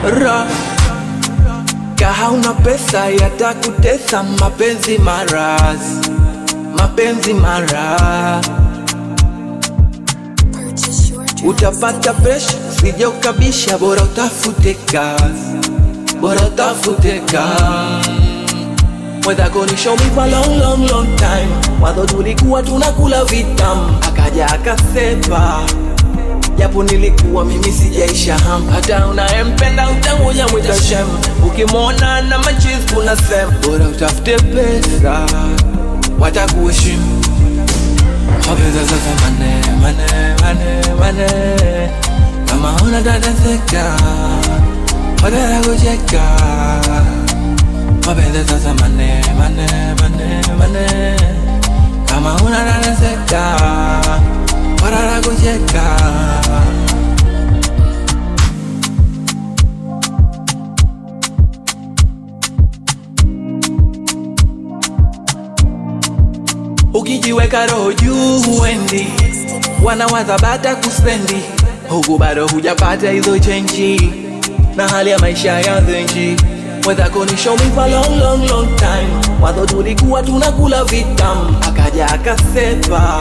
Ra kaha una pesa yatakutesa, mapenzi maraz, mapenzi mara. Utapata presha, sija ukabisha, bora utafute kazi, bora utafute kazi. Mwenzako ni show me for long long long time, mwanzo tulikuwa tunakula vitamu, akaja akasepa, japo nilikuwa mimi sijaisha hamu. Hata unayempenda utanguja mwita shem, ukimwona na machizi kuna sema, bora utafute pesa, watakuheshimu. Mapesa sasa mane, mane, mane, mane, kama unatateseka, watakucheka. Mapesa sasa mane, mane, mane, mane, kama unatateseka, watakucheka. Ukijiweka roho juu huendi, wanawaza bata kuspendi, huku bado hujapata hizo chenji, na hali ya maisha ya zenji. Mwenzako ni show me for long long long time, mwanzo tulikuwa tunakula vitamu, akaja akasepa,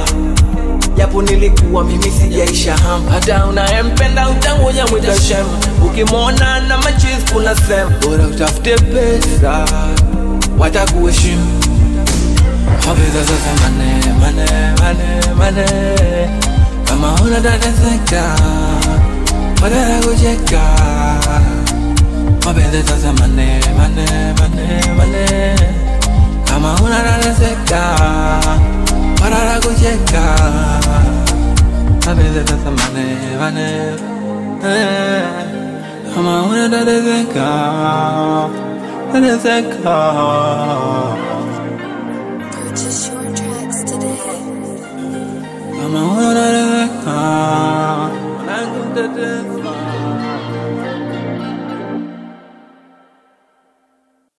japo nilikuwa mimi sijaisha hamu. Hata unayempenda utanguja mwita shem, ukimwona na machizi kuna sema, bora utafute pesa, watakuheshimu. Mapesa sasa mane, mane, mane, mane, kama unatateseka, watakucheka. Mapesa sasa mane, mane, mane, mane, kama unatateseka, watakucheka. Mapesa sasa mane, mane, kama unatateseka, Purchase your tracks today. Mama